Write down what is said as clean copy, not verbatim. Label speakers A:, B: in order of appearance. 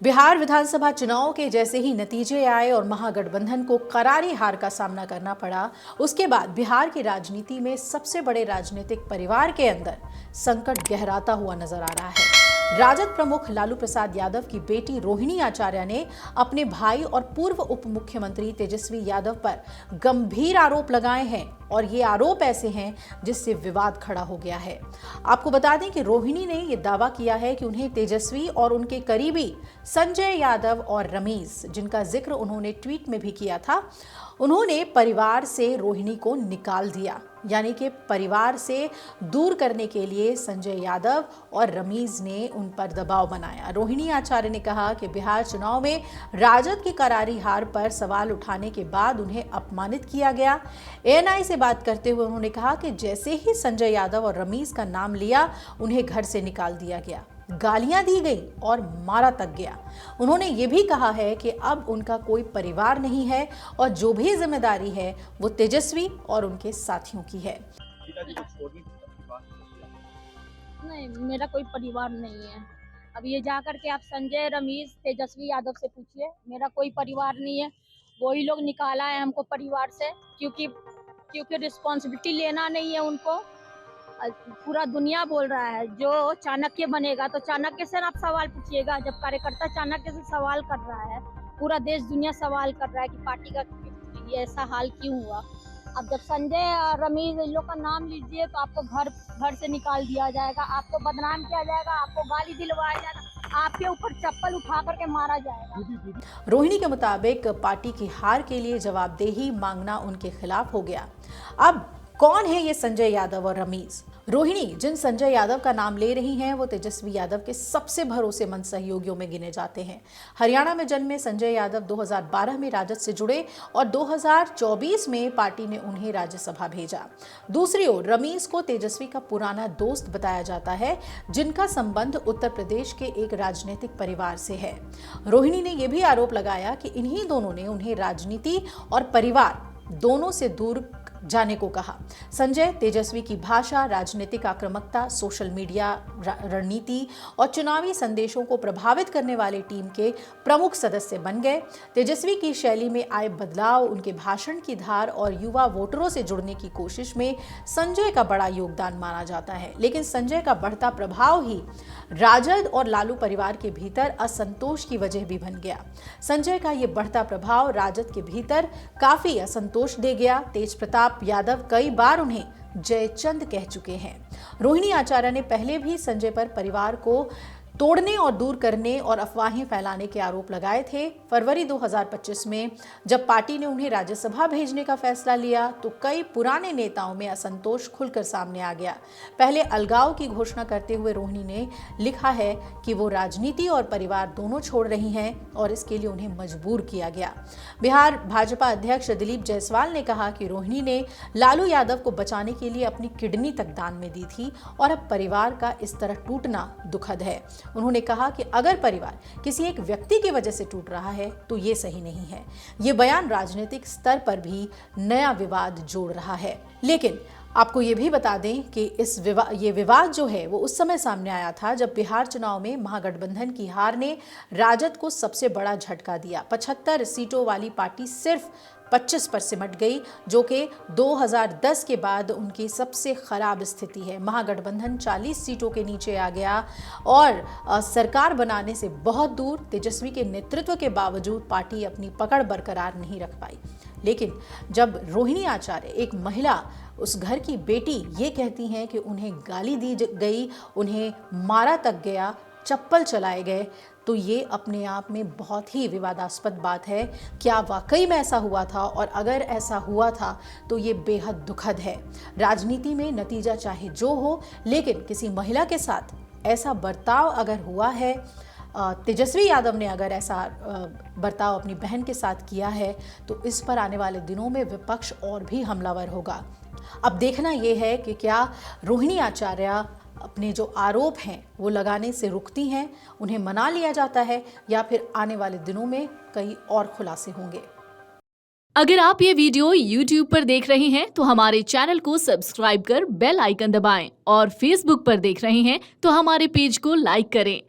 A: बिहार विधानसभा चुनाव के जैसे ही नतीजे आए और महागठबंधन को करारी हार का सामना करना पड़ा, उसके बाद बिहार की राजनीति में सबसे बड़े राजनीतिक परिवार के अंदर संकट गहराता हुआ नजर आ रहा है। राजद प्रमुख लालू प्रसाद यादव की बेटी रोहिणी आचार्य ने अपने भाई और पूर्व उप मुख्यमंत्री तेजस्वी यादव पर गंभीर आरोप लगाए हैं और ये आरोप ऐसे हैं जिससे विवाद खड़ा हो गया है। आपको बता दें कि रोहिणी ने यह दावा किया है कि उन्हें तेजस्वी और उनके करीबी संजय यादव और रमीज, जिनका जिक्र उन्होंने ट्वीट में भी किया था, उन्होंने परिवार से रोहिणी को निकाल दिया, यानी कि परिवार से दूर करने के लिए संजय यादव और रमीज ने उन पर दबाव बनाया। रोहिणी आचार्य ने कहा कि बिहार चुनाव में राजद की करारी हार पर सवाल उठाने के बाद उन्हें अपमानित किया गया। एएनआई से बात करते हुए उन्होंने कहा कि जैसे ही संजय यादव और रमीज का नाम लिया, उन्हें घर से निकाल दिया गया, गालियां दी गई और मारा तक गया। उन्होंने ये भी कहा है कि अब उनका कोई परिवार नहीं है और जो भी जिम्मेदारी है वो तेजस्वी और उनके साथियों की है।
B: नहीं, मेरा कोई परिवार नहीं है। अब ये जाकर के आप संजय, रमीज, तेजस्वी यादव से पूछिए, मेरा कोई परिवार नहीं है। वही लोग निकाला है हमको परिवार से, क्योंकि रिस्पॉन्सिबिलिटी लेना नहीं है उनको। पूरा दुनिया बोल रहा है जो चाणक्य बनेगा, तो चाणक्य से आप सवाल पूछिएगा। जब कार्यकर्ता चाणक्य से सवाल कर रहा है, पूरा देश दुनिया सवाल कर रहा है कि पार्टी का ये ऐसा हाल क्यों हुआ। अब जब संजय और रमीज इन लोग का नाम लीजिए तो आपको घर से निकाल दिया जाएगा, आपको बदनाम किया जाएगा, आपको गाली दिलवाया जाएगा, आपके ऊपर चप्पल उठा करके मारा जाएगा।
A: रोहिणी के मुताबिक पार्टी की हार के लिए जवाबदेही मांगना उनके खिलाफ हो गया। अब कौन है ये संजय यादव और रमीज? रोहिणी जिन संजय यादव का नाम ले रही हैं वो तेजस्वी यादव के सबसे भरोसेमंद सहयोगियों में गिने जाते हैं। हरियाणा में जन्मे संजय यादव 2012 में राजद से जुड़े और 2024 में पार्टी ने उन्हें राज्यसभा भेजा। दूसरी ओर रमीज को तेजस्वी का पुराना दोस्त बताया जाता है, जिनका संबंध उत्तर प्रदेश के एक राजनीतिक परिवार से है। रोहिणी ने यह भी आरोप लगाया कि इन्हीं दोनों ने उन्हें राजनीति और परिवार दोनों से दूर जाने को कहा। संजय तेजस्वी की भाषा, राजनीतिक आक्रामकता, सोशल मीडिया रणनीति और चुनावी संदेशों को प्रभावित करने वाली टीम के प्रमुख सदस्य बन गए। तेजस्वी की शैली में आए बदलाव, उनके भाषण की धार और युवा वोटरों से जुड़ने की कोशिश में संजय का बड़ा योगदान माना जाता है। लेकिन संजय का बढ़ता प्रभाव ही राजद और लालू परिवार के भीतर असंतोष की वजह भी बन गया। संजय का ये बढ़ता प्रभाव राजद के भीतर काफी असंतोष दे गया। तेज प्रताप यादव कई बार उन्हें जयचंद कह चुके हैं। रोहिणी आचार्य ने पहले भी संजय पर परिवार को तोड़ने और दूर करने और अफवाहें फैलाने के आरोप लगाए थे। फरवरी 2025 में जब पार्टी ने उन्हें राज्यसभा भेजने का फैसला लिया तो कई पुराने नेताओं में असंतोष खुलकर सामने आ गया। पहले अलगाव की घोषणा करते हुए रोहिणी ने लिखा है कि वो राजनीति और परिवार दोनों छोड़ रही हैं और इसके लिए उन्हें मजबूर किया गया। बिहार भाजपा अध्यक्ष दिलीप जायसवाल ने कहा कि रोहिणी ने लालू यादव को बचाने के लिए अपनी किडनी तक दान में दी थी और अब परिवार का इस तरह टूटना दुखद है। उन्होंने कहा कि अगर परिवार किसी एक व्यक्ति की वजह से टूट रहा है तो ये सही नहीं है। ये बयान राजनीतिक स्तर पर भी नया विवाद जोड़ रहा है। लेकिन आपको ये भी बता दें कि ये विवाद जो है वो उस समय सामने आया था जब बिहार चुनाव में महागठबंधन की हार ने राजद को सबसे बड़ा झटका दिया। 75 सीटों वाली पार्टी सिर्फ 25 पर सिमट गई, जो कि 2010 के बाद उनकी सबसे खराब स्थिति है। महागठबंधन 40 सीटों के नीचे आ गया और सरकार बनाने से बहुत दूर। तेजस्वी के नेतृत्व के बावजूद पार्टी अपनी पकड़ बरकरार नहीं रख पाई। लेकिन जब रोहिणी आचार्य, एक महिला, उस घर की बेटी, ये कहती हैं कि उन्हें गाली दी गई, उन्हें मारा तक गया, चप्पल चलाए गए, तो ये अपने आप में बहुत ही विवादास्पद बात है। क्या वाकई में ऐसा हुआ था? और अगर ऐसा हुआ था तो ये बेहद दुखद है। राजनीति में नतीजा चाहे जो हो, लेकिन किसी महिला के साथ ऐसा बर्ताव अगर हुआ है, तेजस्वी यादव ने अगर ऐसा बर्ताव अपनी बहन के साथ किया है, तो इस पर आने वाले दिनों में विपक्ष और भी हमलावर होगा। अब देखना यह है कि क्या रोहिणी आचार्य अपने जो आरोप हैं वो लगाने से रुकती हैं, उन्हें मना लिया जाता है, या फिर आने वाले दिनों में कई और खुलासे होंगे।
C: अगर आप ये वीडियो YouTube पर देख रहे हैं तो हमारे चैनल को सब्सक्राइब कर बेल आइकन दबाएं और Facebook पर देख रहे हैं तो हमारे पेज को लाइक करें।